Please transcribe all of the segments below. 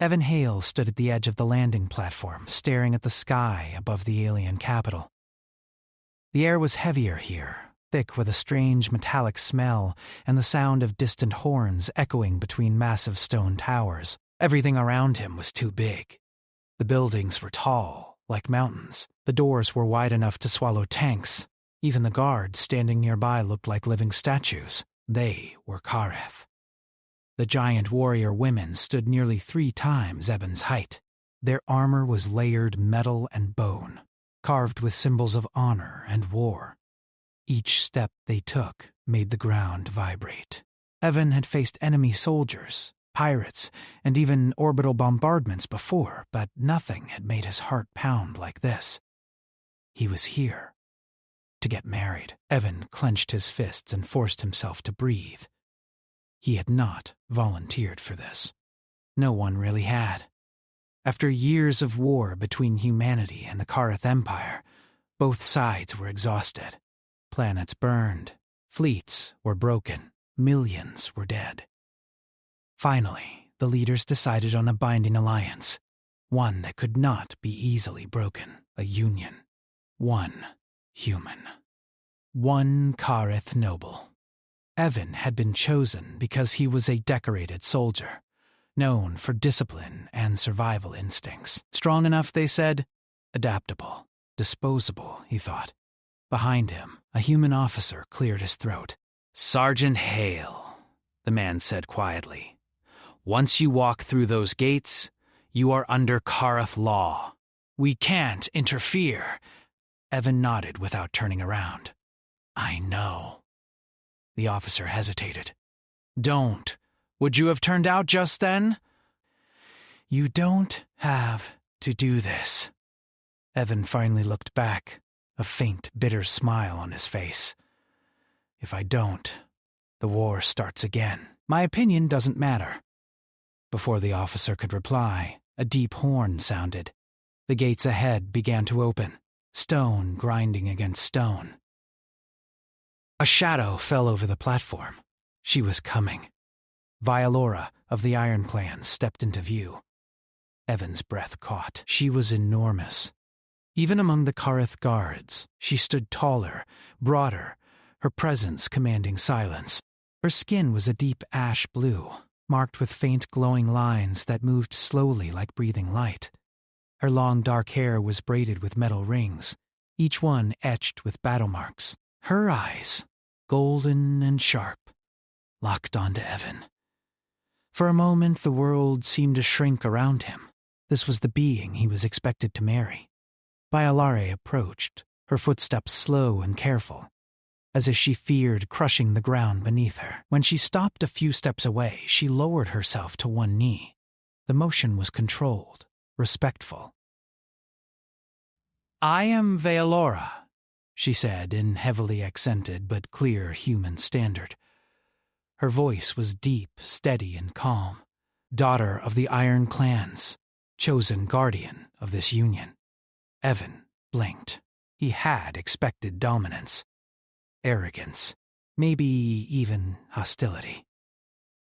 Evan Hale stood at the edge of the landing platform, staring at the sky above the alien capital. The air was heavier here, thick with a strange metallic smell and the sound of distant horns echoing between massive stone towers. Everything around him was too big. The buildings were tall, like mountains. The doors were wide enough to swallow tanks. Even the guards standing nearby looked like living statues. They were Kareth. The giant warrior women stood nearly 3 times Evan's height. Their armor was layered metal and bone, carved with symbols of honor and war. Each step they took made the ground vibrate. Evan had faced enemy soldiers, pirates, and even orbital bombardments before, but nothing had made his heart pound like this. He was here to get married. Evan clenched his fists and forced himself to breathe. He had not volunteered for this. No one really had. After years of war between humanity and the Kareth Empire, both sides were exhausted. Planets burned, fleets were broken, millions were dead. Finally, the leaders decided on a binding alliance, one that could not be easily broken, a union. One human. One Kareth noble. Evan had been chosen because he was a decorated soldier, known for discipline and survival instincts. Strong enough, they said, adaptable, disposable, he thought. Behind him, a human officer cleared his throat. "Sergeant Hale," the man said quietly. "Once you walk through those gates, you are under Kareth law. We can't interfere." Evan nodded without turning around. "I know." The officer hesitated. "Don't. Would you have turned out just then?" "You don't have to do this." Evan finally looked back, a faint, bitter smile on his face. "If I don't, the war starts again. My opinion doesn't matter." Before the officer could reply, a deep horn sounded. The gates ahead began to open, stone grinding against stone. A shadow fell over the platform. She was coming. Vialora of the Iron Clan stepped into view. Evan's breath caught. She was enormous. Even among the Kareth guards, she stood taller, broader, her presence commanding silence. Her skin was a deep ash blue, marked with faint glowing lines that moved slowly like breathing light. Her long dark hair was braided with metal rings, each one etched with battle marks. Her eyes, golden and sharp, locked onto Evan. For a moment, the world seemed to shrink around him. This was the being he was expected to marry. Vialare approached, her footsteps slow and careful, as if she feared crushing the ground beneath her. When she stopped a few steps away, she lowered herself to one knee. The motion was controlled, respectful. "I am Vialora," she said in heavily accented but clear human standard. Her voice was deep, steady, and calm. Daughter of the Iron Clans, chosen guardian of this union. Evan blinked. He had expected dominance, arrogance, maybe even hostility.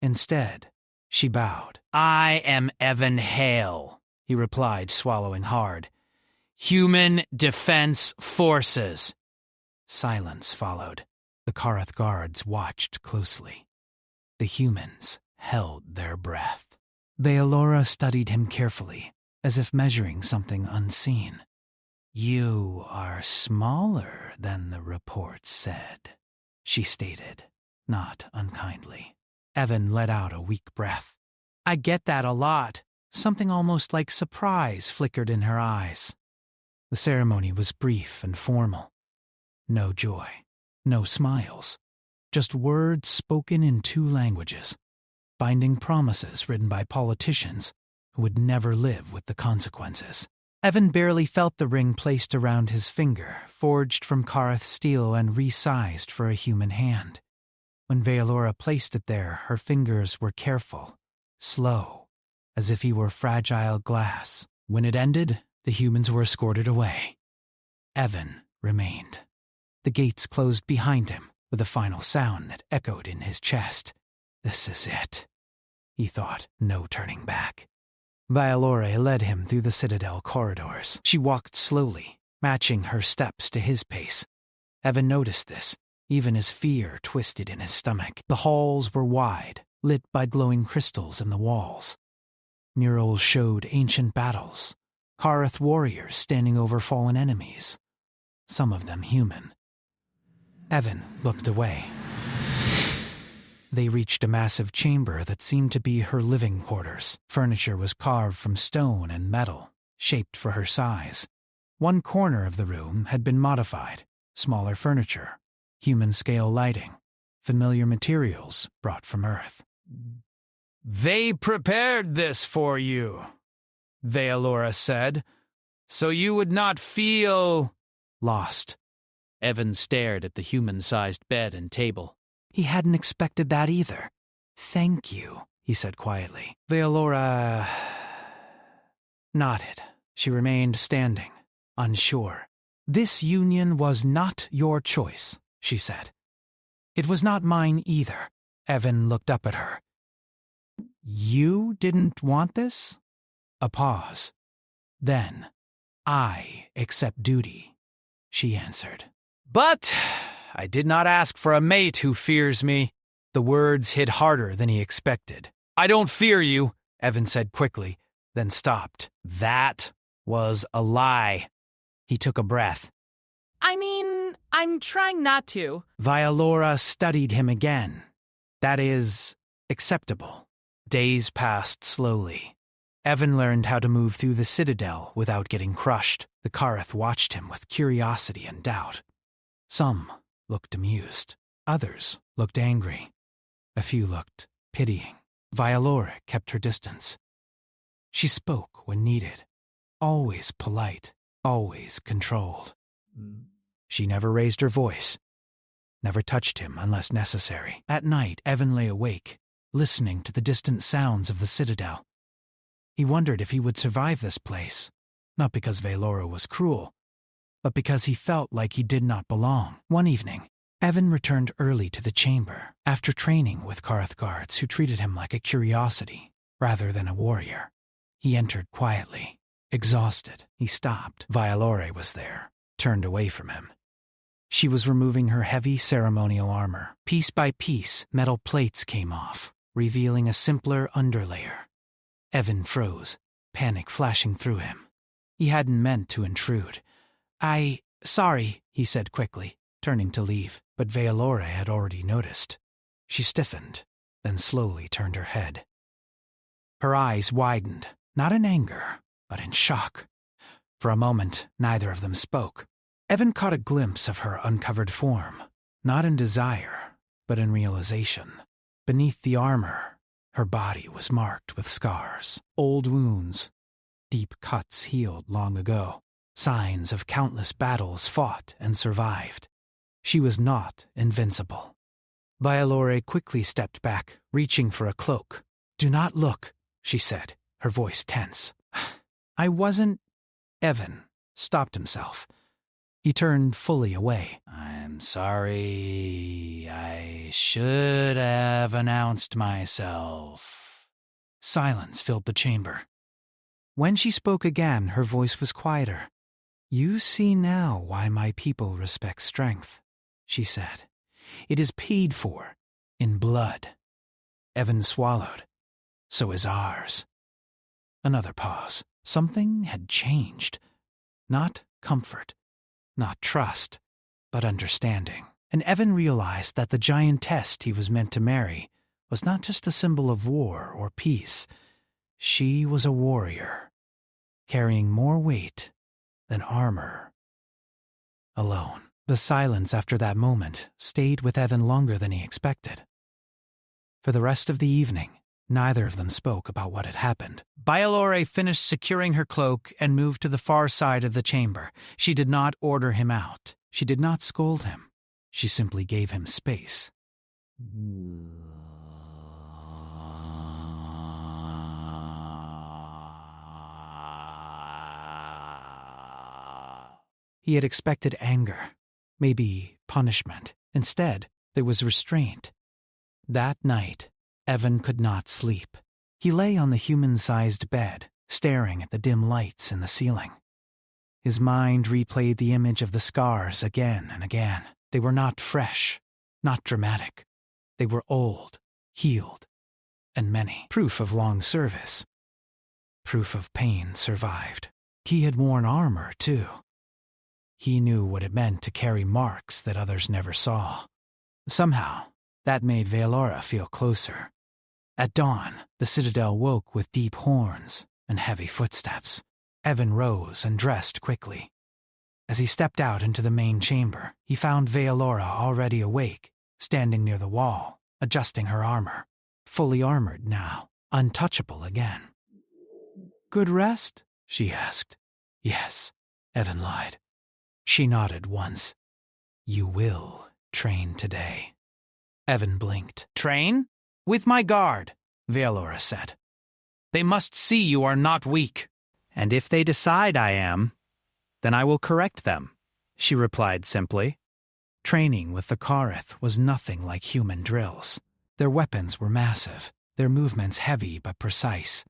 Instead, she bowed. "I am Evan Hale," he replied, swallowing hard. "Human Defense Forces." Silence followed. The Kareth guards watched closely. The humans held their breath. Vialora studied him carefully, as if measuring something unseen. "You are smaller than the reports said," she stated, not unkindly. Evan let out a weak breath. "I get that a lot." Something almost like surprise flickered in her eyes. The ceremony was brief and formal. No joy, no smiles, just words spoken in 2 languages, binding promises written by politicians who would never live with the consequences. Evan barely felt the ring placed around his finger, forged from Kareth steel and resized for a human hand. When Vialora placed it there, her fingers were careful, slow, as if he were fragile glass. When it ended, the humans were escorted away. Evan remained. The gates closed behind him, with a final sound that echoed in his chest. This is it, he thought, no turning back. Violore led him through the citadel corridors. She walked slowly, matching her steps to his pace. Evan noticed this, even as fear twisted in his stomach. The halls were wide, lit by glowing crystals in the walls. Murals showed ancient battles, Kareth warriors standing over fallen enemies, some of them human. Evan looked away. They reached a massive chamber that seemed to be her living quarters. Furniture was carved from stone and metal, shaped for her size. One corner of the room had been modified, smaller furniture, human-scale lighting, familiar materials brought from Earth. "They prepared this for you," Vealora said, "so you would not feel lost." Evan stared at the human-sized bed and table. He hadn't expected that either. "Thank you," he said quietly. Vealora nodded. She remained standing, unsure. "This union was not your choice," she said. "It was not mine either." Evan looked up at her. "You didn't want this?" A pause. Then, "I accept duty," she answered. "But I did not ask for a mate who fears me." The words hit harder than he expected. "I don't fear you," Evan said quickly, then stopped. "That was a lie." He took a breath. I mean, I'm trying not to. Violora studied him again. "That is acceptable." Days passed slowly. Evan learned how to move through the citadel without getting crushed. The Kareth watched him with curiosity and doubt. Some looked amused. Others looked angry. A few looked pitying. Violora kept her distance. She spoke when needed. Always polite, always controlled. She never raised her voice, never touched him unless necessary. At night, Evan lay awake, listening to the distant sounds of the citadel. He wondered if he would survive this place, not because Vealora was cruel, but because he felt like he did not belong. One evening, Evan returned early to the chamber, after training with Kareth guards who treated him like a curiosity rather than a warrior. He entered quietly, exhausted. He stopped. Violore was there, turned away from him. She was removing her heavy ceremonial armor. Piece by piece, metal plates came off, revealing a simpler underlayer. Evan froze, panic flashing through him. He hadn't meant to intrude. Sorry, he said quickly, turning to leave, but Vealora had already noticed. She stiffened, then slowly turned her head. Her eyes widened, not in anger, but in shock. For a moment, neither of them spoke. Evan caught a glimpse of her uncovered form, not in desire, but in realization. Beneath the armor, her body was marked with scars, old wounds, deep cuts healed long ago, signs of countless battles fought and survived. She was not invincible. Violore quickly stepped back, reaching for a cloak. "Do not look," she said, her voice tense. "I wasn't—" Evan stopped himself. He turned fully away. "I'm sorry. I should have announced myself." Silence filled the chamber. When she spoke again, her voice was quieter. "You see now why my people respect strength," she said. "It is paid for in blood." Evan swallowed. "So is ours." Another pause. Something had changed. Not comfort, not trust, but understanding. And Evan realized that the giantess he was meant to marry was not just a symbol of war or peace. She was a warrior, carrying more weight than armor. Alone. The silence after that moment stayed with Evan longer than he expected. For the rest of the evening, neither of them spoke about what had happened. Violore finished securing her cloak and moved to the far side of the chamber. She did not order him out. She did not scold him. She simply gave him space. He had expected anger, maybe punishment. Instead, there was restraint. That night, Evan could not sleep. He lay on the human-sized bed, staring at the dim lights in the ceiling. His mind replayed the image of the scars again and again. They were not fresh, not dramatic. They were old, healed, and many. Proof of long service. Proof of pain survived. He had worn armor, too. He knew what it meant to carry marks that others never saw. Somehow, that made Veilora feel closer. At dawn, the citadel woke with deep horns and heavy footsteps. Evan rose and dressed quickly. As he stepped out into the main chamber, he found Veilora already awake, standing near the wall, adjusting her armor. Fully armored now, untouchable again. "Good rest?" she asked. "Yes," Evan lied. She nodded once. "You will train today." Evan blinked. Train? With my guard, Veilora said. They must see you are not weak. And if they decide I am, then I will correct them, she replied simply. Training with the Kareth was nothing like human drills. Their weapons were massive, their movements heavy but precise.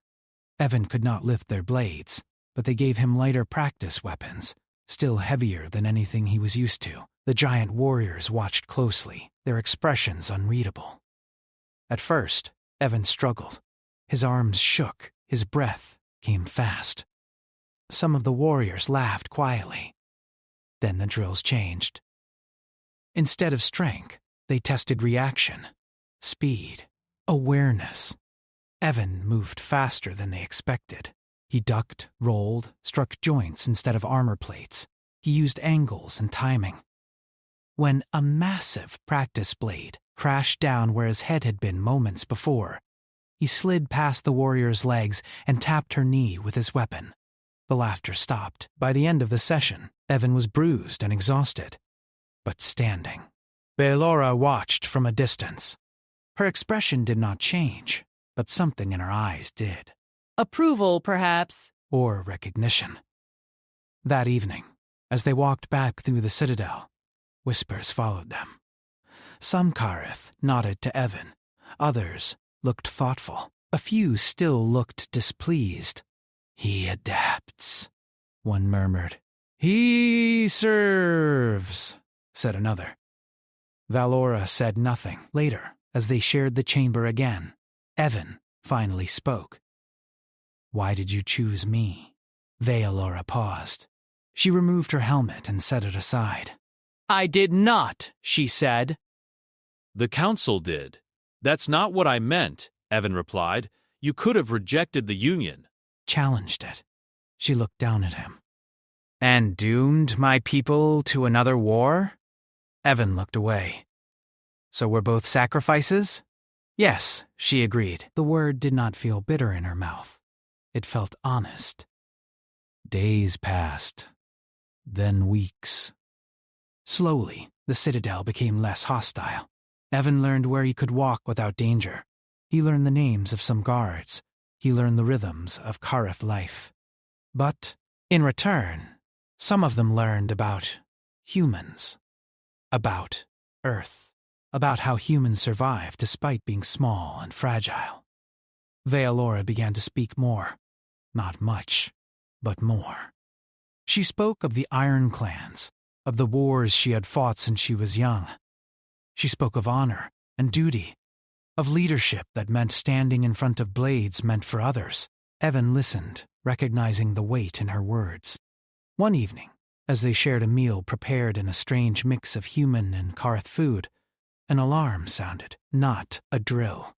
Evan could not lift their blades, but they gave him lighter practice weapons, still heavier than anything he was used to. The giant warriors watched closely, their expressions unreadable. At first, Evan struggled. His arms shook, his breath came fast. Some of the warriors laughed quietly. Then the drills changed. Instead of strength, they tested reaction, speed, awareness. Evan moved faster than they expected. He ducked, rolled, struck joints instead of armor plates. He used angles and timing. When a massive practice blade crashed down where his head had been moments before, he slid past the warrior's legs and tapped her knee with his weapon. The laughter stopped. By the end of the session, Evan was bruised and exhausted, but standing. Veilora watched from a distance. Her expression did not change, but something in her eyes did. Approval, perhaps. Or recognition. That evening, as they walked back through the citadel, whispers followed them. Some Kareth nodded to Evan. Others looked thoughtful. A few still looked displeased. "He adapts," one murmured. "He serves," said another. Veilora said nothing. Later, as they shared the chamber again, Evan finally spoke. "Why did you choose me?" Veilora paused. She removed her helmet and set it aside. I did not, she said. The council did. That's not what I meant, Evan replied. You could have rejected the union. Challenged it. She looked down at him. And doomed my people to another war? Evan looked away. So we're both sacrifices? Yes, she agreed. The word did not feel bitter in her mouth. It felt honest. Days passed. Then weeks. Slowly, the citadel became less hostile. Evan learned where he could walk without danger. He learned the names of some guards. He learned the rhythms of Kareth life. But, in return, some of them learned about humans. About Earth. About how humans survive despite being small and fragile. Veilora began to speak more. Not much, but more. She spoke of the Iron Clans, of the wars she had fought since she was young. She spoke of honor and duty, of leadership that meant standing in front of blades meant for others. Evan listened, recognizing the weight in her words. One evening, as they shared a meal prepared in a strange mix of human and Kareth food, an alarm sounded, not a drill.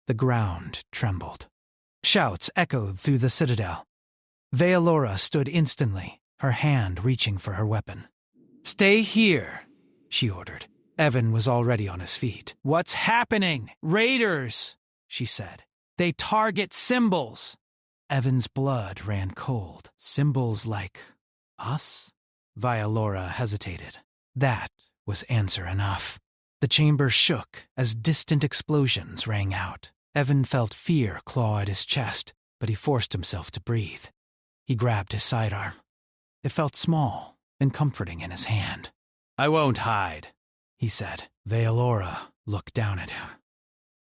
The ground trembled. Shouts echoed through the citadel. Veilora stood instantly, her hand reaching for her weapon. "Stay here," she ordered. Evan was already on his feet. "What's happening? Raiders," she said. "They target symbols." Evan's blood ran cold. Symbols like us? Veilora hesitated. That was answer enough. The chamber shook as distant explosions rang out. Evan felt fear claw at his chest, but he forced himself to breathe. He grabbed his sidearm. It felt small and comforting in his hand. "I won't hide," he said. Veilora looked down at him.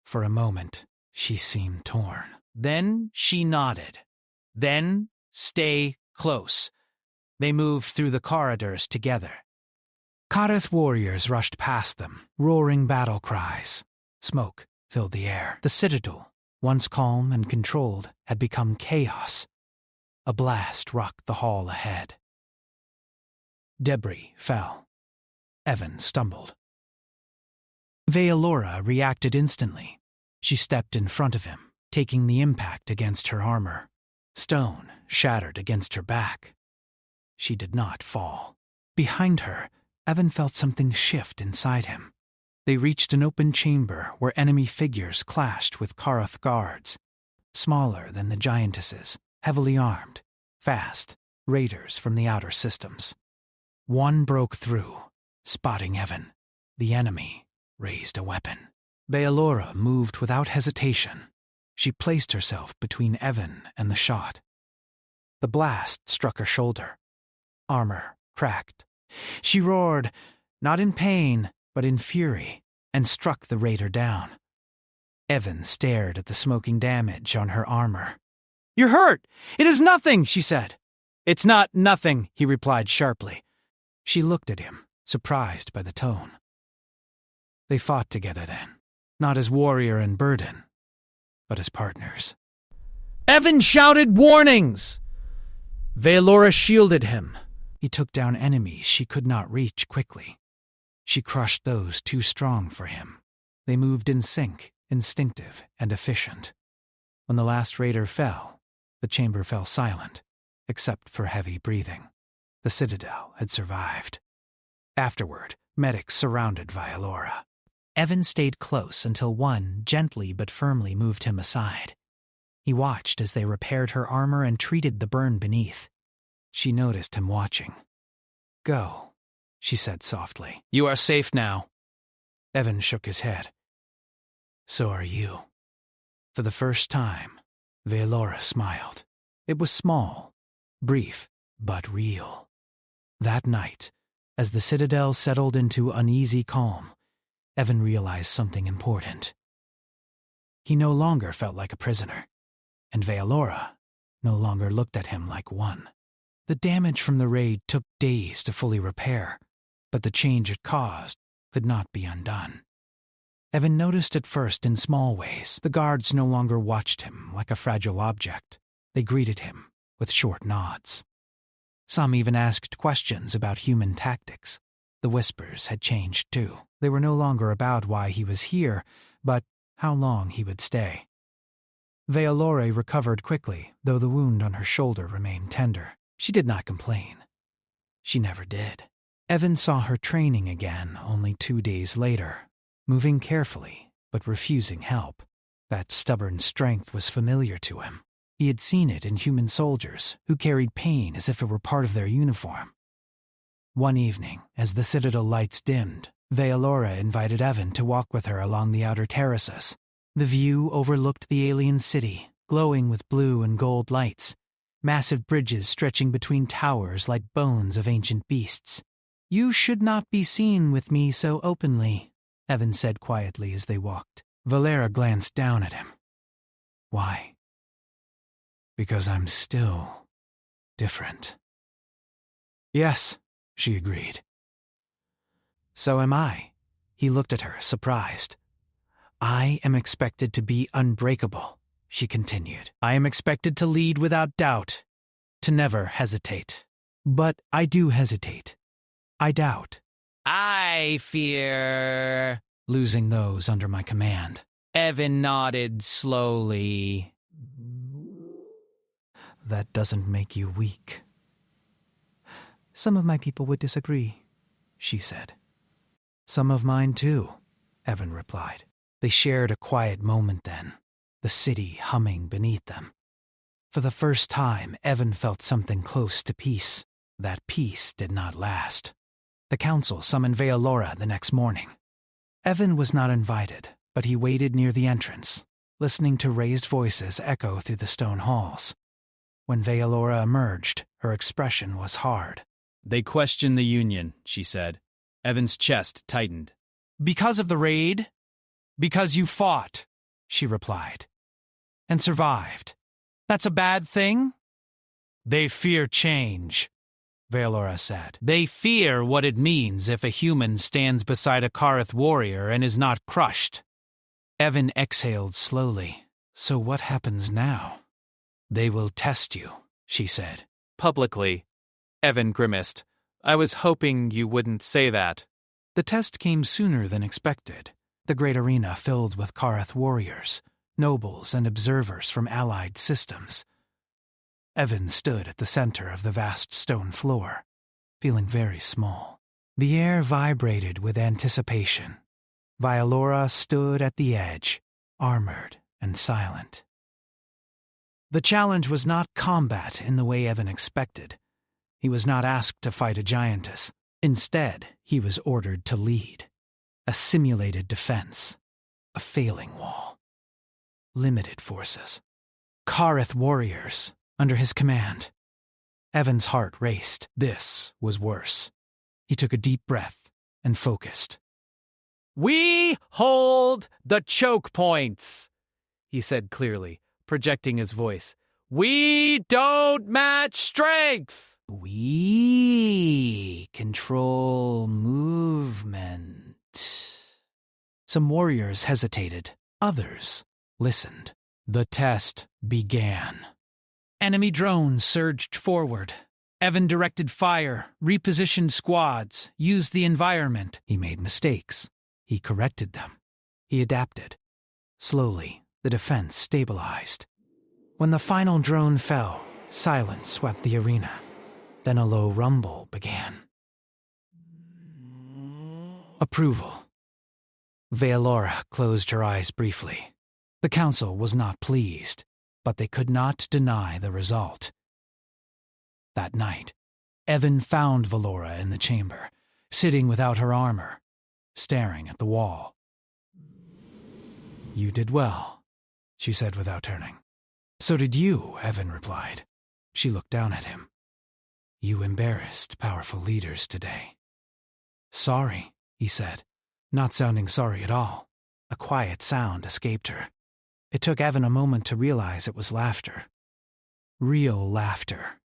For a moment, she seemed torn. Then she nodded. Then stay close. They moved through the corridors together. Kareth warriors rushed past them, roaring battle cries. Smoke filled the air. The citadel, once calm and controlled, had become chaos. A blast rocked the hall ahead. Debris fell. Evan stumbled. Vealora reacted instantly. She stepped in front of him, taking the impact against her armor. Stone shattered against her back. She did not fall. Behind her, Evan felt something shift inside him. They reached an open chamber where enemy figures clashed with Kareth guards. Smaller than the giantesses, heavily armed, fast, raiders from the outer systems. One broke through, spotting Evan. The enemy raised a weapon. Vealora moved without hesitation. She placed herself between Evan and the shot. The blast struck her shoulder. Armor cracked. She roared, not in pain, but in fury, and struck the raider down. Evan stared at the smoking damage on her armor. "You're hurt! It is nothing," she said. "It's not nothing," he replied sharply. She looked at him, surprised by the tone. They fought together then, not as warrior and burden, but as partners. Evan shouted warnings! Vealora shielded him. He took down enemies she could not reach quickly. She crushed those too strong for him. They moved in sync, instinctive and efficient. When the last raider fell, the chamber fell silent, except for heavy breathing. The citadel had survived. Afterward, medics surrounded Vealora. Evan stayed close until one gently but firmly moved him aside. He watched as they repaired her armor and treated the burn beneath. She noticed him watching. "Go," she said softly. "You are safe now." Evan shook his head. "So are you." For the first time, Vealora smiled. It was small, brief, but real. That night, as the citadel settled into uneasy calm, Evan realized something important. He no longer felt like a prisoner, and Vealora no longer looked at him like one. The damage from the raid took days to fully repair, but the change it caused could not be undone. Evan noticed at first in small ways. The guards no longer watched him like a fragile object. They greeted him with short nods. Some even asked questions about human tactics. The whispers had changed too. They were no longer about why he was here, but how long he would stay. Vealora recovered quickly, though the wound on her shoulder remained tender. She did not complain. She never did. Evan saw her training again only 2 days later, moving carefully but refusing help. That stubborn strength was familiar to him. He had seen it in human soldiers who carried pain as if it were part of their uniform. One evening, as the citadel lights dimmed, Vealora invited Evan to walk with her along the outer terraces. The view overlooked the alien city, glowing with blue and gold lights, massive bridges stretching between towers like bones of ancient beasts. "You should not be seen with me so openly," Evan said quietly as they walked. Vealora glanced down at him. "Why?" "Because I'm still different." "Yes," she agreed. "So am I." He looked at her, surprised. "I am expected to be unbreakable," she continued. "I am expected to lead without doubt, to never hesitate. But I do hesitate. I doubt. I fear losing those under my command." Evan nodded slowly. "That doesn't make you weak." "Some of my people would disagree," she said. "Some of mine too," Evan replied. They shared a quiet moment then, the city humming beneath them. For the first time, Evan felt something close to peace. That peace did not last. The council summoned Vealora the next morning. Evan was not invited, but he waited near the entrance, listening to raised voices echo through the stone halls. When Vealora emerged, her expression was hard. "They question the Union," she said. Evan's chest tightened. "Because of the raid? Because you fought," she replied. "And survived. That's a bad thing?" They fear change, Veilora said. They fear what it means if a human stands beside a Kareth warrior and is not crushed. Evan exhaled slowly. So what happens now? They will test you, she said. Publicly, Evan grimaced. I was hoping you wouldn't say that. The test came sooner than expected. The great arena filled with Kareth warriors, nobles and observers from allied systems. Evan stood at the center of the vast stone floor, feeling very small. The air vibrated with anticipation. Violora stood at the edge, armored and silent. The challenge was not combat in the way Evan expected. He was not asked to fight a giantess. Instead, he was ordered to lead. A simulated defense. A failing wall. Limited forces. Kareth warriors under his command. Evan's heart raced. This was worse. He took a deep breath and focused. We hold the choke points, he said clearly, projecting his voice. We don't match strength. We control movement. Some warriors hesitated. Others listened. The test began. Enemy drones surged forward. Evan directed fire, repositioned squads, used the environment. He made mistakes. He corrected them. He adapted. Slowly, the defense stabilized. When the final drone fell, silence swept the arena. Then a low rumble began. Approval. Veilora closed her eyes briefly. The council was not pleased, but they could not deny the result. That night, Evan found Veilora in the chamber, sitting without her armor, staring at the wall. You did well, she said without turning. So did you, Evan replied. She looked down at him. You embarrassed powerful leaders today. Sorry, he said, not sounding sorry at all. A quiet sound escaped her. It took Evan a moment to realize it was laughter. Real laughter.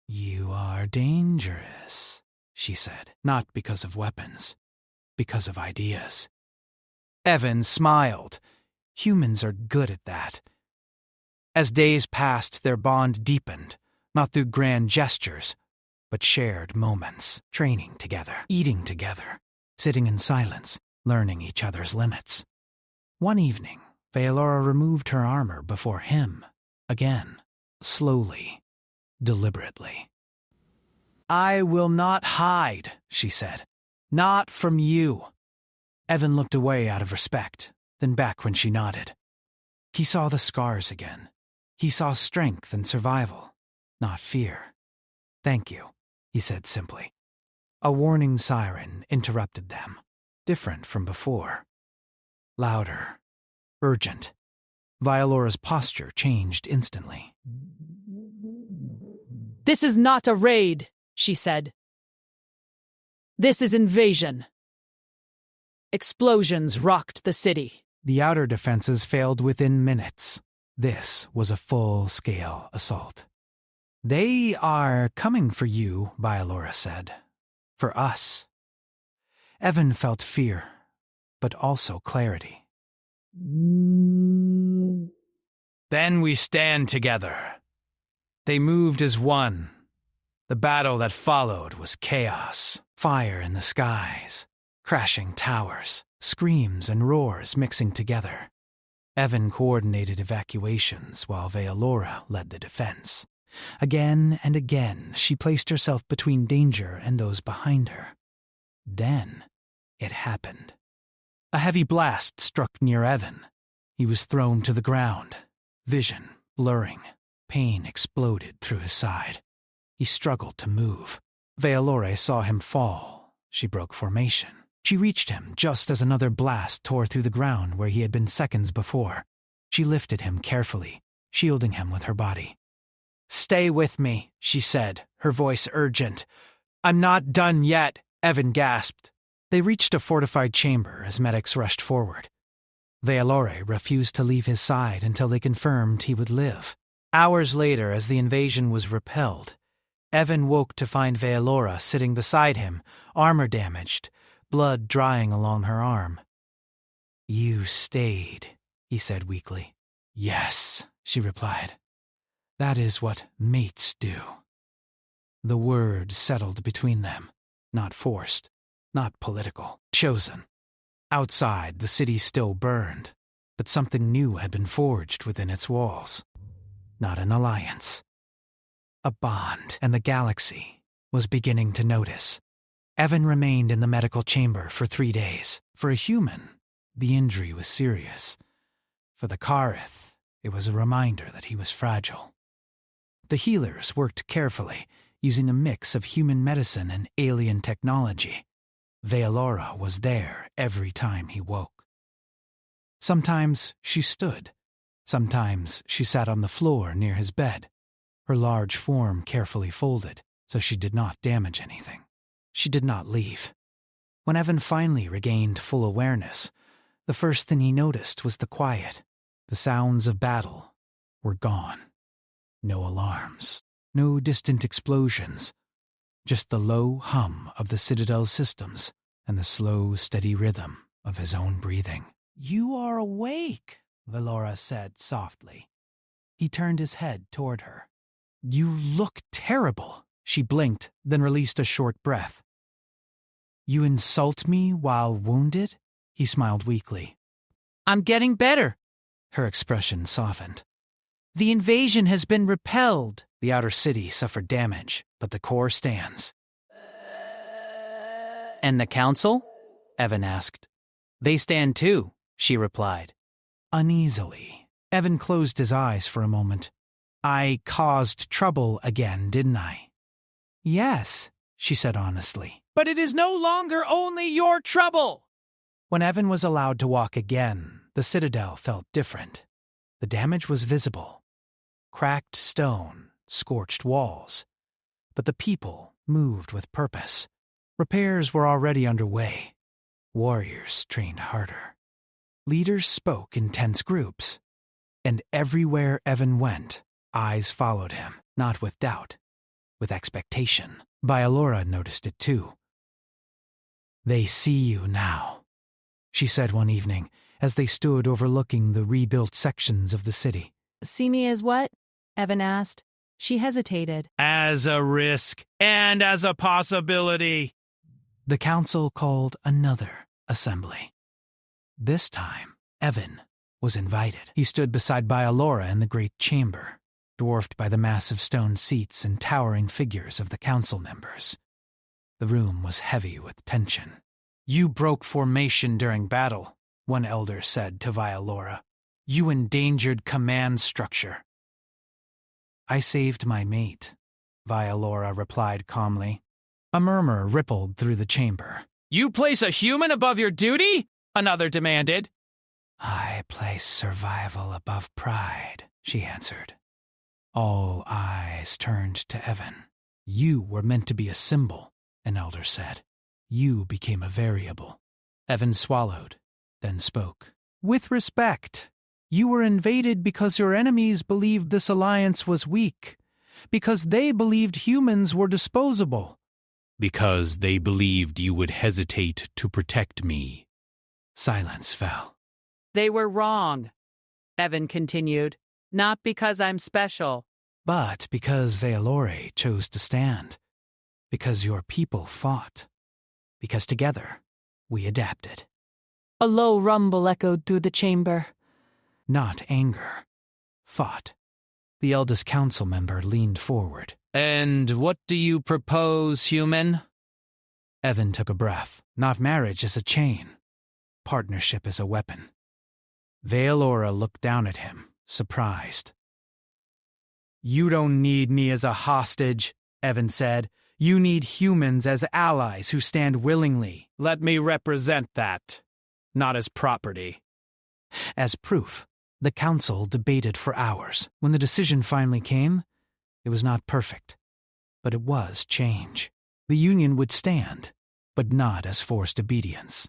You are dangerous, she said, not because of weapons, because of ideas. Evan smiled. Humans are good at that. As days passed, their bond deepened, not through grand gestures, but shared moments, training together, eating together, sitting in silence, learning each other's limits. One evening, Veilora removed her armor before him, again, slowly, deliberately. I will not hide, she said. Not from you. Evan looked away out of respect, then back when she nodded. He saw the scars again. He saw strength and survival, not fear. Thank you, he said simply. A warning siren interrupted them, different from before. Louder, urgent. Violora's posture changed instantly. This is not a raid, she said. This is invasion. Explosions rocked the city. The outer defenses failed within minutes. This was a full-scale assault. They are coming for you, Violora said. For us. Evan felt fear, but also clarity. Then we stand together. They moved as one. The battle that followed was chaos. Fire in the skies, crashing towers, screams and roars mixing together. Evan coordinated evacuations while Veilora led the defense. Again and again, she placed herself between danger and those behind her. Then, it happened. A heavy blast struck near Evan. He was thrown to the ground, vision blurring. Pain exploded through his side. He struggled to move. Veilora saw him fall. She broke formation. She reached him just as another blast tore through the ground where he had been seconds before. She lifted him carefully, shielding him with her body. Stay with me, she said, her voice urgent. I'm not done yet, Evan gasped. They reached a fortified chamber as medics rushed forward. Veilora refused to leave his side until they confirmed he would live. Hours later, as the invasion was repelled, Evan woke to find Vealora sitting beside him, armor damaged, blood drying along her arm. "You stayed," he said weakly. "Yes," she replied. "That is what mates do." The word settled between them, not forced, not political, chosen. Outside, the city still burned, but something new had been forged within its walls. Not an alliance. A bond, and the galaxy was beginning to notice. Evan remained in the medical chamber for 3 days. For a human, the injury was serious. For the Karith, it was a reminder that he was fragile. The healers worked carefully, using a mix of human medicine and alien technology. Vealora was there every time he woke. Sometimes she stood. Sometimes she sat on the floor near his bed, her large form carefully folded so she did not damage anything. She did not leave. When Evan finally regained full awareness, the first thing he noticed was the quiet. The sounds of battle were gone. No alarms, no distant explosions, just the low hum of the Citadel's systems and the slow, steady rhythm of his own breathing. "You are awake," Vealora said softly. He turned his head toward her. "You look terrible." She blinked, then released a short breath. "You insult me while wounded?" He smiled weakly. I'm getting better. Her expression softened. The invasion has been repelled. The outer city suffered damage, but the core stands. And the council? Evan asked. They stand too, she replied. Uneasily, Evan closed his eyes for a moment. I caused trouble again, didn't I? Yes, she said honestly. But it is no longer only your trouble. When Evan was allowed to walk again, the Citadel felt different. The damage was visible. Cracked stone, scorched walls. But the people moved with purpose. Repairs were already underway. Warriors trained harder. Leaders spoke in tense groups. And everywhere Evan went, eyes followed him, not with doubt, with expectation. Vealora noticed it too. They see you now, she said one evening as they stood overlooking the rebuilt sections of the city. See me as what? Evan asked. She hesitated. As a risk and as a possibility. The council called another assembly. This time, Evan was invited. He stood beside Vealora in the great chamber, dwarfed by the massive stone seats and towering figures of the council members. The room was heavy with tension. You broke formation during battle, one elder said to Vealora. You endangered command structure. I saved my mate, Vealora replied calmly. A murmur rippled through the chamber. You place a human above your duty? Another demanded. I place survival above pride, she answered. All eyes turned to Evan. You were meant to be a symbol, an elder said. You became a variable. Evan swallowed, then spoke. With respect, you were invaded because your enemies believed this alliance was weak, because they believed humans were disposable. Because they believed you would hesitate to protect me. Silence fell. They were wrong, Evan continued. Not because I'm special. But because Vealora chose to stand. Because your people fought. Because together, we adapted. A low rumble echoed through the chamber. Not anger. Thought. The eldest council member leaned forward. And what do you propose, human? Evan took a breath. Not marriage as a chain. Partnership as a weapon. Vealora looked down at him, surprised. You don't need me as a hostage, Evan said. You need humans as allies who stand willingly. Let me represent that, not as property. As proof, the council debated for hours. When the decision finally came, it was not perfect, but it was change. The Union would stand, but not as forced obedience.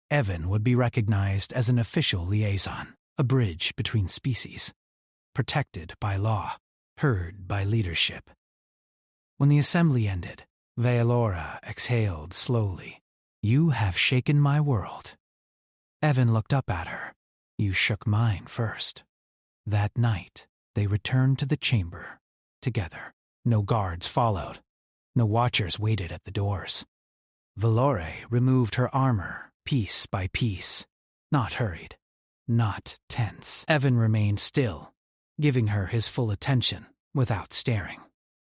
Evan would be recognized as an official liaison, a bridge between species, protected by law. heard by leadership. When the assembly ended, Vealora exhaled slowly. "You have shaken my world." Evan looked up at her. "You shook mine first." That night, they returned to the chamber, together. No guards followed. No watchers waited at the doors. Valore removed her armor, piece by piece. Not hurried, not tense. Evan remained still, giving her his full attention without staring.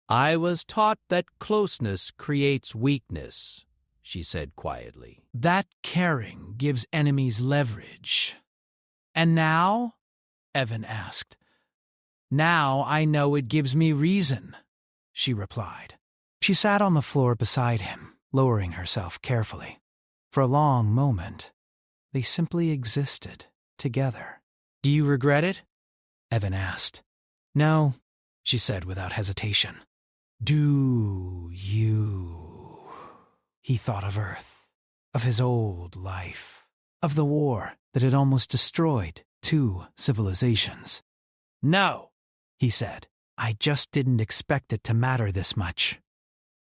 "I was taught that closeness creates weakness," she said quietly. "That caring gives enemies leverage." "And now?" Evan asked. "Now I know it gives me reason," she replied. She sat on the floor beside him, lowering herself carefully. For a long moment, they simply existed together. "Do you regret it?" Evan asked. "No," she said without hesitation. "Do you?" He thought of Earth, of his old life, of the war that had almost destroyed 2 civilizations. "No," he said. "I just didn't expect it to matter this much."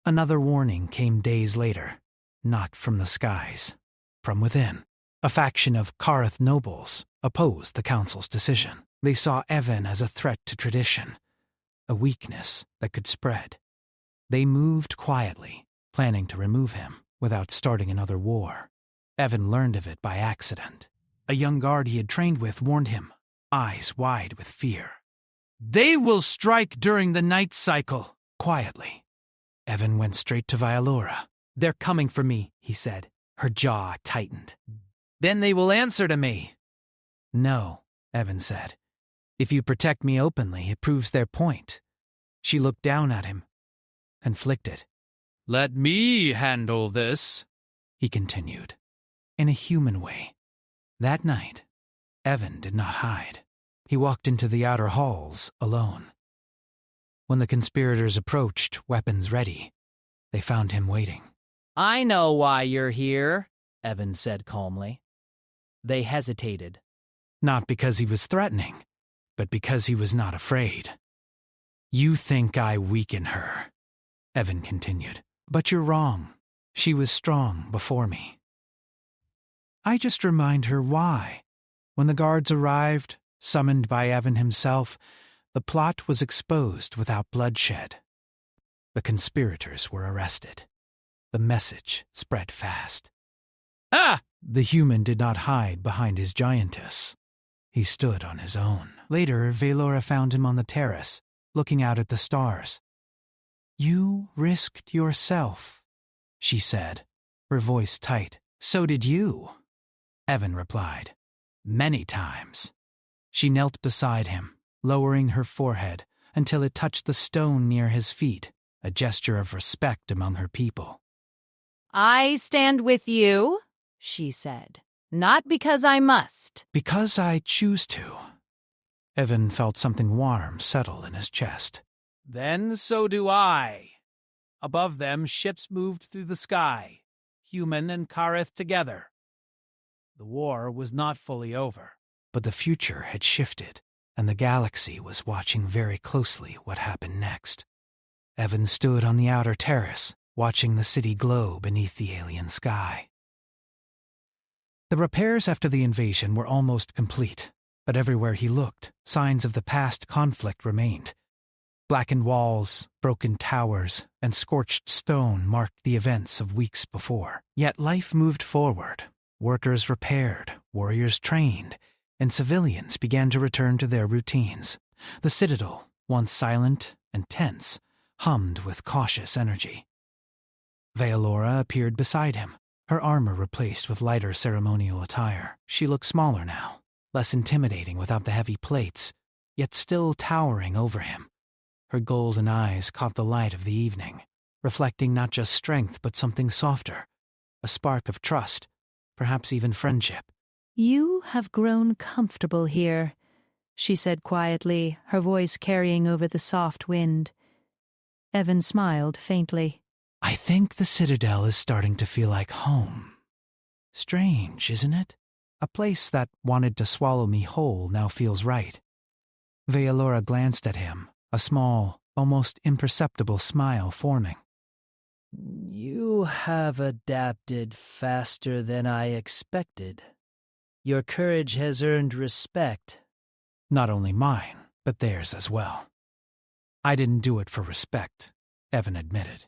Another warning came days later, not from the skies, from within. A faction of Karth nobles opposed the council's decision. They saw Evan as a threat to tradition, a weakness that could spread. They moved quietly, planning to remove him without starting another war. Evan learned of it by accident. A young guard he had trained with warned him, eyes wide with fear. "They will strike during the night cycle." Quietly, Evan went straight to Vealora. "They're coming for me," he said. Her jaw tightened. "Then they will answer to me." "No," Evan said. "If you protect me openly, it proves their point." She looked down at him, conflicted. "Let me handle this," he continued, in a human way. That night, Evan did not hide. He walked into the outer halls alone. When the conspirators approached, weapons ready, they found him waiting. "I know why you're here," Evan said calmly. They hesitated. Not because he was threatening, but because he was not afraid. "You think I weaken her," Evan continued. "But you're wrong. She was strong before me. I just remind her why. When the guards arrived, summoned by Evan himself, the plot was exposed without bloodshed. The conspirators were arrested. The message spread fast. Ah! The human did not hide behind his giantess. He stood on his own. Later, Vealora found him on the terrace, looking out at the stars. "You risked yourself," she said, her voice tight. "So did you," Evan replied. "Many times." She knelt beside him, lowering her forehead until it touched the stone near his feet, a gesture of respect among her people. "I stand with you," she said, "not because I must." "Because I choose to." Evan felt something warm settle in his chest. "Then so do I." Above them, ships moved through the sky, human and Kareth together. The war was not fully over. But the future had shifted, and the galaxy was watching very closely what happened next. Evan stood on the outer terrace, watching the city glow beneath the alien sky. The repairs after the invasion were almost complete, but everywhere he looked, signs of the past conflict remained. Blackened walls, broken towers, and scorched stone marked the events of weeks before. Yet life moved forward. Workers repaired, warriors trained, and civilians began to return to their routines. The citadel, once silent and tense, hummed with cautious energy. Vealora appeared beside him, her armor replaced with lighter ceremonial attire. She looked smaller now, less intimidating without the heavy plates, yet still towering over him. Her golden eyes caught the light of the evening, reflecting not just strength but something softer, a spark of trust, perhaps even friendship. "You have grown comfortable here," she said quietly, her voice carrying over the soft wind. Evan smiled faintly. "I think the Citadel is starting to feel like home. Strange, isn't it? A place that wanted to swallow me whole now feels right." Vealora glanced at him, a small, almost imperceptible smile forming. You have adapted faster than I expected. Your courage has earned respect. Not only mine, but theirs as well. I didn't do it for respect, Evan admitted.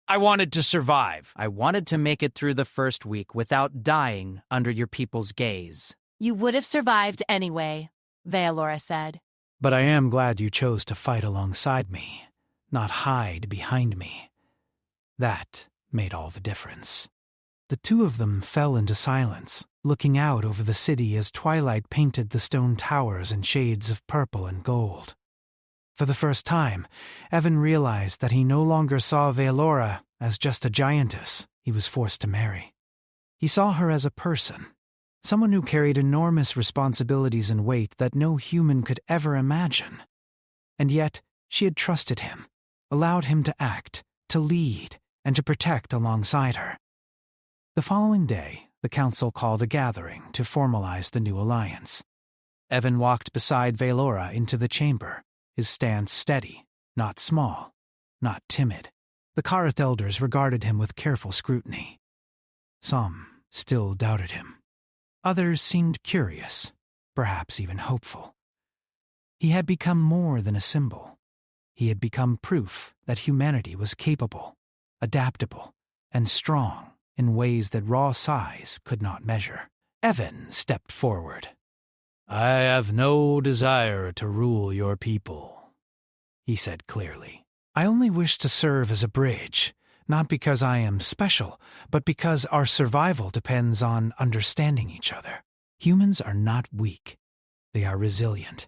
I wanted to survive. I wanted to make it through the first week without dying under your people's gaze. You would have survived anyway, Vealora said. But I am glad you chose to fight alongside me, not hide behind me. That made all the difference. The two of them fell into silence, looking out over the city as twilight painted the stone towers in shades of purple and gold. For the first time, Evan realized that he no longer saw Vealora as just a giantess he was forced to marry. He saw her as a person, someone who carried enormous responsibilities and weight that no human could ever imagine. And yet, she had trusted him, allowed him to act, to lead, and to protect alongside her. The following day, the council called a gathering to formalize the new alliance. Evan walked beside Vealora into the chamber, his stance steady, not small, not timid. The Kareth elders regarded him with careful scrutiny. Some still doubted him. Others seemed curious, perhaps even hopeful. He had become more than a symbol. He had become proof that humanity was capable, adaptable, and strong in ways that raw size could not measure. Evan stepped forward. I have no desire to rule your people, he said clearly. I only wish to serve as a bridge, not because I am special, but because our survival depends on understanding each other. Humans are not weak. They are resilient.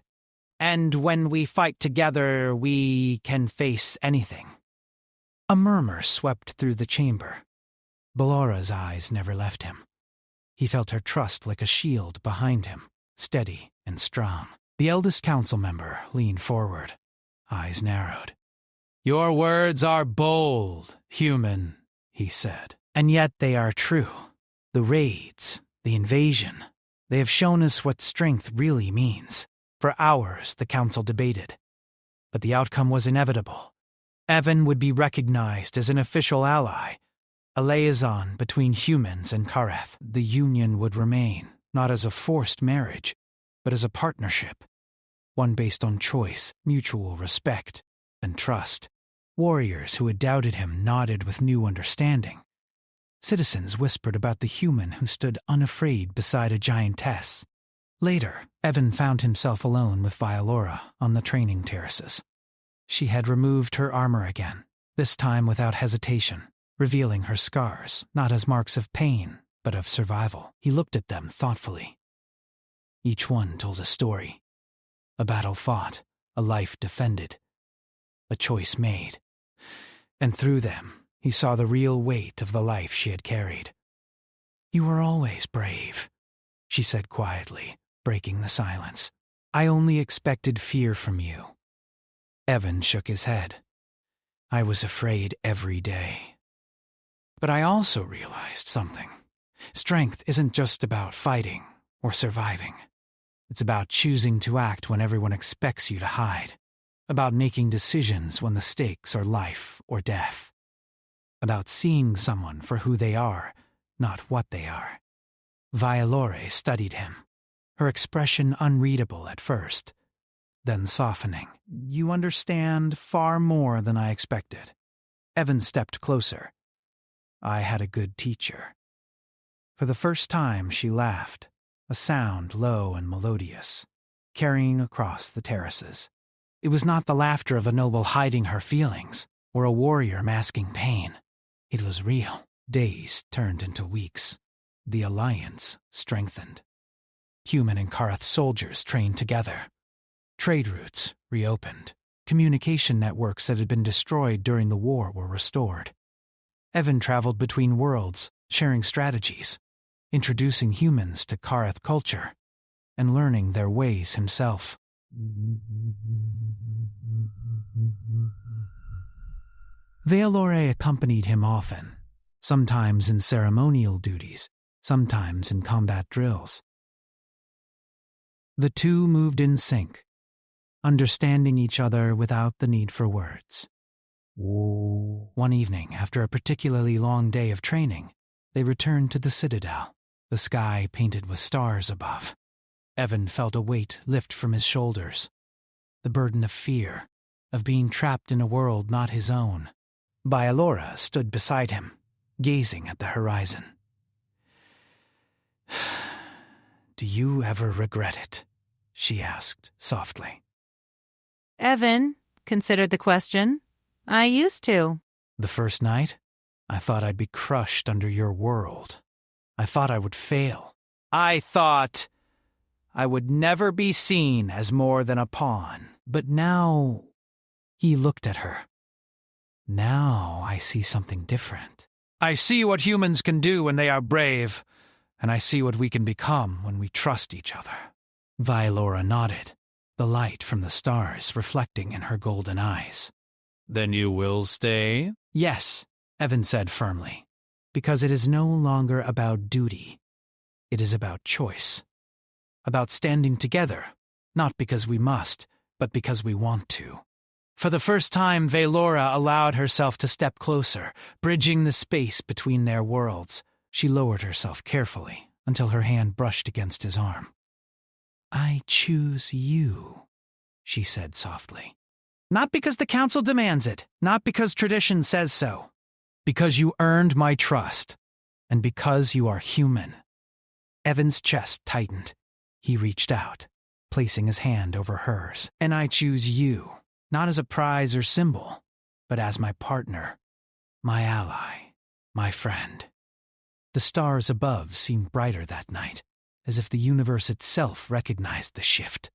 And when we fight together, we can face anything. A murmur swept through the chamber. Belora's eyes never left him. He felt her trust like a shield behind him, steady and strong. The eldest council member leaned forward, eyes narrowed. Your words are bold, human, he said. And yet they are true. The raids, the invasion, they have shown us what strength really means. For hours, the council debated. But the outcome was inevitable. Evan would be recognized as an official ally, a liaison between humans and Kareth. The union would remain, not as a forced marriage, but as a partnership, one based on choice, mutual respect, and trust. Warriors who had doubted him nodded with new understanding. Citizens whispered about the human who stood unafraid beside a giantess. Later, Evan found himself alone with Vealora on the training terraces. She had removed her armor again, this time without hesitation, revealing her scars, not as marks of pain, but of survival. He looked at them thoughtfully. Each one told a story. A battle fought, a life defended, a choice made. And through them, he saw the real weight of the life she had carried. "You were always brave," she said quietly, breaking the silence. "I only expected fear from you." Evan shook his head. "I was afraid every day. But I also realized something. Strength isn't just about fighting or surviving. It's about choosing to act when everyone expects you to hide. About making decisions when the stakes are life or death. About seeing someone for who they are, not what they are." Vealora studied him, her expression unreadable at first, then softening. "You understand far more than I expected." Evan stepped closer. "I had a good teacher." For the first time she laughed, a sound low and melodious, carrying across the terraces. It was not the laughter of a noble hiding her feelings, or a warrior masking pain. It was real. Days turned into weeks. The alliance strengthened. Human and Kareth soldiers trained together. Trade routes reopened. Communication networks that had been destroyed during the war were restored. Evan traveled between worlds, sharing strategies, introducing humans to Kareth culture, and learning their ways himself. Vealora accompanied him often, sometimes in ceremonial duties, sometimes in combat drills. The two moved in sync, understanding each other without the need for words. One evening, after a particularly long day of training, they returned to the citadel, the sky painted with stars above. Evan felt a weight lift from his shoulders, the burden of fear, of being trapped in a world not his own. Bialora stood beside him, gazing at the horizon. "Do you ever regret it?" she asked softly. Evan considered the question. I used to. "The first night, I thought I'd be crushed under your world. I thought I would fail. I thought I would never be seen as more than a pawn. But now," he looked at her, "now I see something different. I see what humans can do when they are brave, and I see what we can become when we trust each other." Violora nodded, the light from the stars reflecting in her golden eyes. Then you will stay? "Yes," Evan said firmly, "because it is no longer about duty. It is about choice. About standing together, not because we must, but because we want to." For the first time, Valora allowed herself to step closer, bridging the space between their worlds. She lowered herself carefully until her hand brushed against his arm. "I choose you," she said softly. "Not because the council demands it, not because tradition says so. Because you earned my trust, and because you are human." Evan's chest tightened. He reached out, placing his hand over hers. "And I choose you, not as a prize or symbol, but as my partner, my ally, my friend." The stars above seemed brighter that night, as if the universe itself recognized the shift.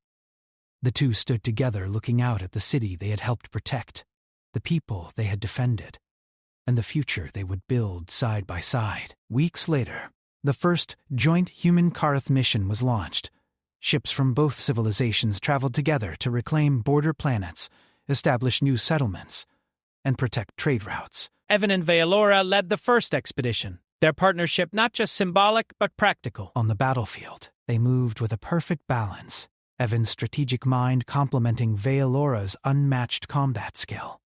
The two stood together looking out at the city they had helped protect, the people they had defended, and the future they would build side by side. Weeks later, the first joint human-Karth mission was launched. Ships from both civilizations traveled together to reclaim border planets, establish new settlements, and protect trade routes. Evan and Valora led the first expedition, their partnership not just symbolic but practical. On the battlefield, they moved with a perfect balance, Evan's strategic mind complementing Valora's unmatched combat skill.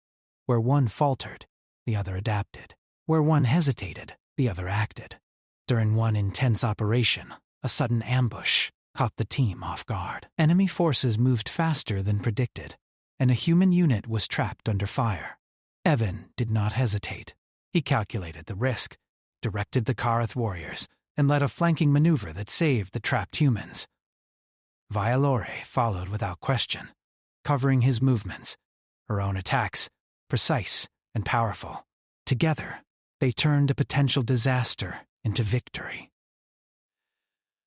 Where one faltered, the other adapted. Where one hesitated, the other acted. During one intense operation, a sudden ambush caught the team off guard. Enemy forces moved faster than predicted, and a human unit was trapped under fire. Evan did not hesitate. He calculated the risk, directed the Karth warriors, and led a flanking maneuver that saved the trapped humans. Vialore followed without question, covering his movements, her own attacks, precise and powerful. Together, they turned a potential disaster into victory.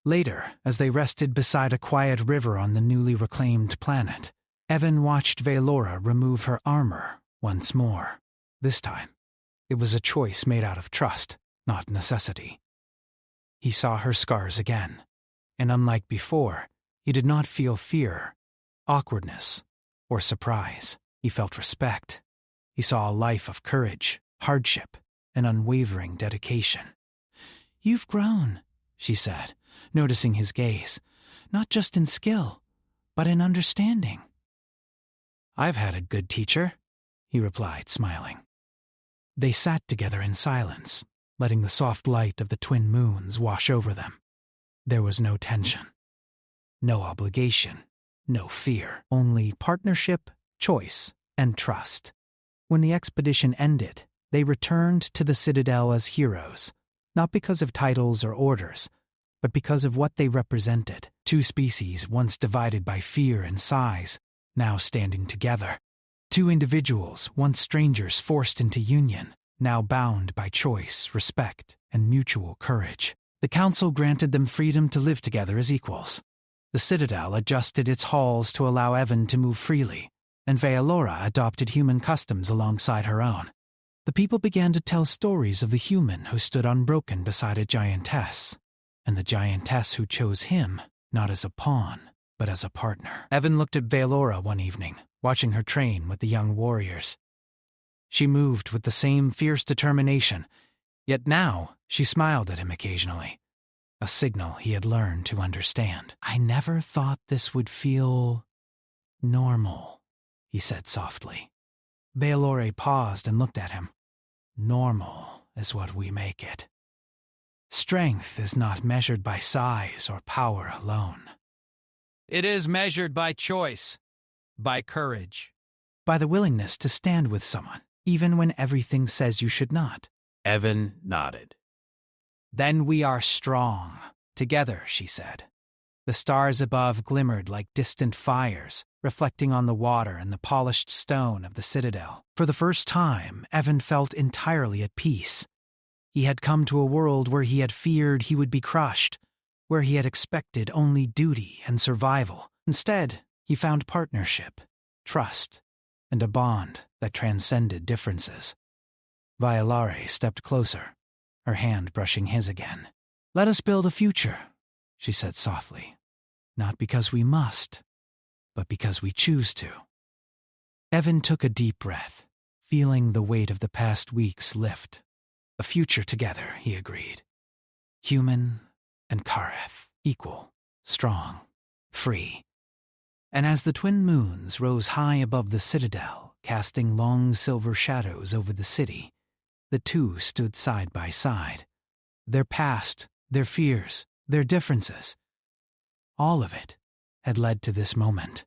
Later, as they rested beside a quiet river on the newly reclaimed planet, Evan watched Valora remove her armor once more. This time, it was a choice made out of trust, not necessity. He saw her scars again, and unlike before, he did not feel fear, awkwardness, or surprise. He felt respect. He saw a life of courage, hardship, and unwavering dedication. "You've grown," she said, noticing his gaze, "not just in skill, but in understanding." "I've had a good teacher," he replied, smiling. They sat together in silence, letting the soft light of the twin moons wash over them. There was no tension, no obligation, no fear, only partnership, choice, and trust. When the expedition ended, they returned to the Citadel as heroes, not because of titles or orders, but because of what they represented. Two species once divided by fear and size, now standing together. Two individuals, once strangers forced into union, now bound by choice, respect, and mutual courage. The council granted them freedom to live together as equals. The Citadel adjusted its halls to allow Evan to move freely, and Valora adopted human customs alongside her own. The people began to tell stories of the human who stood unbroken beside a giantess, and the giantess who chose him not as a pawn, but as a partner. Evan looked at Valora one evening, watching her train with the young warriors. She moved with the same fierce determination, yet now she smiled at him occasionally, a signal he had learned to understand. "I never thought this would feel Normal, he said softly. Baelore paused and looked at him. Normal is what we make it. Strength is not measured by size or power alone. It is measured by choice, by courage. By the willingness to stand with someone, even when everything says you should not. Evan nodded. Then we are strong. Together, she said. The stars above glimmered like distant fires, reflecting on the water and the polished stone of the citadel. For the first time, Evan felt entirely at peace. He had come to a world where he had feared he would be crushed, where he had expected only duty and survival. Instead, he found partnership, trust, and a bond that transcended differences. Violare stepped closer, her hand brushing his again. Let us build a future, she said softly. Not because we must, but because we choose to. Evan took a deep breath, feeling the weight of the past weeks lift. A future together, he agreed. Human and Kareth, equal, strong, free. And as the twin moons rose high above the citadel, casting long silver shadows over the city, the two stood side by side. Their past, their fears, their differences, all of it had led to this moment.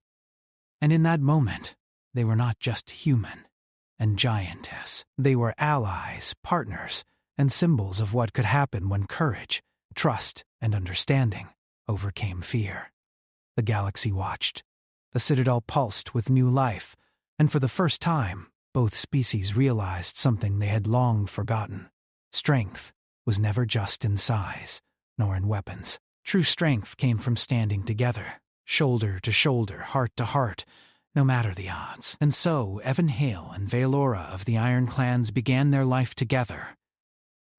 And in that moment, they were not just human and giantess. They were allies, partners, and symbols of what could happen when courage, trust, and understanding overcame fear. The galaxy watched. The citadel pulsed with new life, and for the first time, both species realized something they had long forgotten. Strength was never just in size, nor in weapons. True strength came from standing together, shoulder to shoulder, heart to heart, no matter the odds. And so Evan Hale and Vaelora of the Iron Clans began their life together.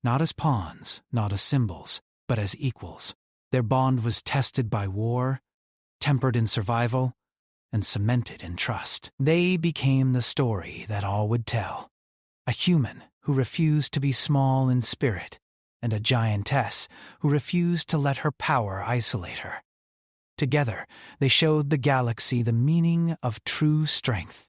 Not as pawns, not as symbols, but as equals. Their bond was tested by war, tempered in survival, and cemented in trust. They became the story that all would tell. A human who refused to be small in spirit, and a giantess who refused to let her power isolate her. Together, they showed the galaxy the meaning of true strength.